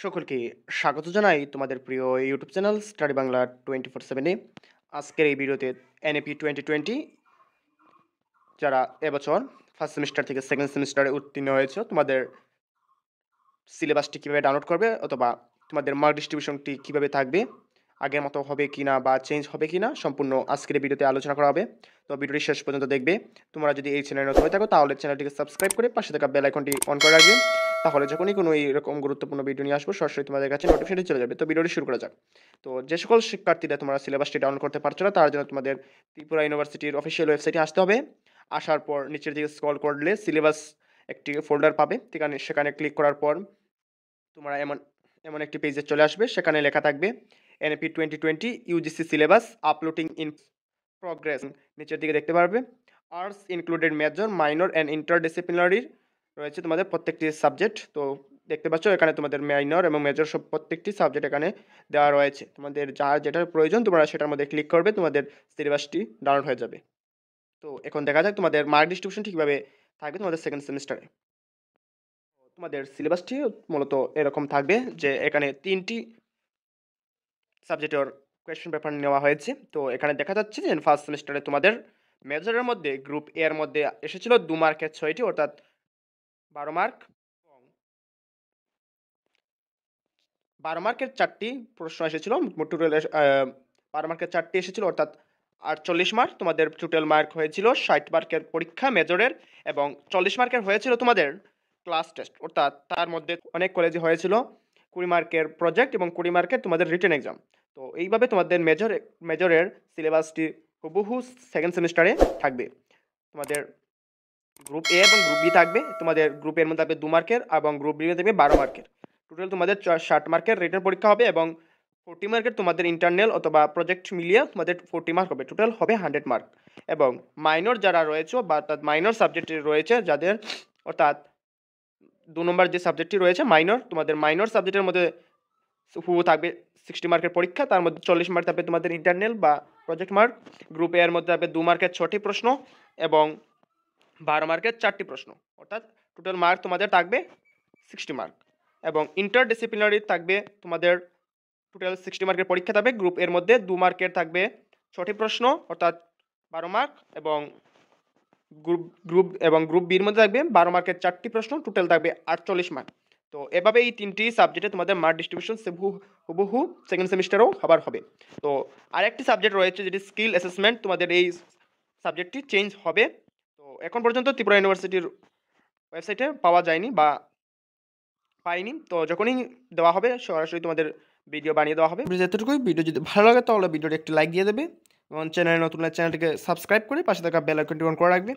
সকলকে স্বাগত জানাই তোমাদের প্রিয় ইউটিউব চ্যানেল স্টাডি বাংলা 24/7-এ। আজকের এই ভিডিওতে এনএপি 2020 যারা এবছর ফার্স্ট সেমিস্টার থেকে সেকেন্ড সেমিস্টারে উত্তীর্ণ হয়েছে তোমাদের সিলেবাসটি কীভাবে ডাউনলোড করবে অথবা তোমাদের মার্ক ডিস্ট্রিবিউশনটি কীভাবে থাকবে, আগের মতো হবে কি না বা চেঞ্জ হবে কি না, সম্পূর্ণ আজকের এই ভিডিওতে আলোচনা করা হবে। তো ভিডিওটি শেষ পর্যন্ত দেখবে। তোমরা যদি এই চ্যানেলে নতুন হয়ে থাকো তাহলে চ্যানেলটিকে সাবস্ক্রাইব করে পাশে থাকা বেল আইকনটি অন করে রাখবে, তাহলে যখনই কোনো এইরকম গুরুত্বপূর্ণ ভিডিও নিয়ে আসবো সরাসরি তোমাদের কাছে নোটিফিকেশন চলে যাবে। তো ভিডিওটি শুরু করা যাক। তো যে সকল শিক্ষার্থীরা তোমরা সিলেবাসটি ডাউনলোড করতে পারছো না তার জন্য তোমাদের ত্রিপুরা ইউনিভার্সিটির অফিসিয়াল ওয়েবসাইটে আসতে হবে। আসার পর নিচের দিকে স্ক্রল করলে সিলেবাস একটি ফোল্ডার পাবে, সেখানে ক্লিক করার পর তোমরা এমন একটি পেজে চলে আসবে। সেখানে লেখা থাকবে NAP 2020 UGC syllabus uploading in progress. নিচের দিকে দেখতে পারবে arts included major minor and interdisciplinary রয়েছে তোমাদের প্রত্যেকটি সাবজেক্ট। তো দেখতে পাচ্ছ এখানে তোমাদের মাইনর এবং মেজর সব প্রত্যেকটি সাবজেক্ট এখানে দেওয়া রয়েছে। তোমাদের যার যেটার প্রয়োজন তোমরা সেটার মধ্যে ক্লিক করবে, তোমাদের সিলেবাসটি ডাউনলোড হয়ে যাবে। তো এখন দেখা যাক তোমাদের মার্ক ডিস্ট্রিবিউশন কীভাবে থাকবে তোমাদের সেকেন্ড সেমিস্টারে। তোমাদের সিলেবাসটি মূলত এরকম থাকবে যে এখানে 3টি সাবজেক্টের কোয়েশ্চেন পেপার নেওয়া হয়েছে। তো এখানে দেখা যাচ্ছে যে ফার্স্ট সেমিস্টারে তোমাদের মেজরের মধ্যে গ্রুপ এ এর মধ্যে এসেছিল 2 মার্কের 6টি অর্থাৎ 12 মার্ক, 12 মার্কের 4টি প্রশ্ন এসেছিল। টোটাল 12 মার্কের 4টি এসেছিল অর্থাৎ 48 মার্ক। তোমাদের টোটাল মার্ক হয়েছিল 60 মার্কের পরীক্ষা মেজরের এবং 40 মার্কের হয়েছিল তোমাদের ক্লাস টেস্ট, অর্থাৎ তার মধ্যে অনেক কলেজে হয়েছিল 20 মার্কের প্রজেক্ট এবং 20 মার্কের তোমাদের রিটেন এক্সাম। তো এইভাবে তোমাদের মেজরের সিলেবাসটি হুবহু সেকেন্ড সেমিস্টারে থাকবে। তোমাদের গ্রুপ এ এবং গ্রুপ বি থাকবে। তোমাদের গ্রুপ এর মধ্যে থাকবে 2 মার্কের এবং গ্রুপ বি থাকবে 12 মার্কের। টোটাল তোমাদের 60 মার্কের রিটেন পরীক্ষা হবে এবং 40 মার্কের তোমাদের ইন্টারনাল অথবা প্রজেক্ট মিলিয়ে তোমাদের 40 মার্ক হবে। টোটাল হবে 100 মার্ক। এবং মাইনর যারা রয়েছে বা মাইনর সাবজেক্ট রয়েছে যাদের, অর্থাৎ 2 নম্বর যে সাবজেক্টটি রয়েছে মাইনর, তোমাদের মাইনর সাবজেক্টের মধ্যে থাকবে 60 মার্কের পরীক্ষা, তার মধ্যে 40 মার্ক থাকবে তোমাদের ইন্টারনাল বা প্রজেক্ট মার্ক। গ্রুপ এর মধ্যে থাকবে 2 মার্কের 6টি প্রশ্ন এবং 12 মার্কের 4টি প্রশ্ন, অর্থাৎ টোটাল মার্ক তোমাদের থাকবে 60 মার্ক। এবং ইন্টারডিসিপ্লিনারি থাকবে তোমাদের টোটাল 60 মার্কের পরীক্ষা থাকবে। গ্রুপ এর মধ্যে 2 মার্কের থাকবে 6টি প্রশ্ন অর্থাৎ 12 মার্ক এবং গ্রুপ বির মধ্যে থাকবে 12 মার্কের 4টি প্রশ্ন, টোটাল থাকবে 48 মার্ক। তো এভাবে এই 3টি সাবজেক্টে তোমাদের মার্ক ডিস্ট্রিবিউশন হুবহু সেকেন্ড সেমিস্টারেও আবার হবে। তো আরেকটি সাবজেক্ট রয়েছে যেটি স্কিল অ্যাসেসমেন্ট, তোমাদের এই সাবজেক্টটি চেঞ্জ হবে। তো এখন পর্যন্ত ত্রিপুরা ইউনিভার্সিটির ওয়েবসাইটে পাওয়া যায়নি বা পাইনি। তো যখনই দেওয়া হবে সরাসরি তোমাদের ভিডিও বানিয়ে দেওয়া হবে। এতটুকুই। ভিডিও যদি ভালো লাগে তাহলে ভিডিওটি একটি লাইক দিয়ে দেবে এবং চ্যানেলে নতুন চ্যানেলটিকে সাবস্ক্রাইব করে পাশে থাকা বেল আইকনটি অন করে রাখবে।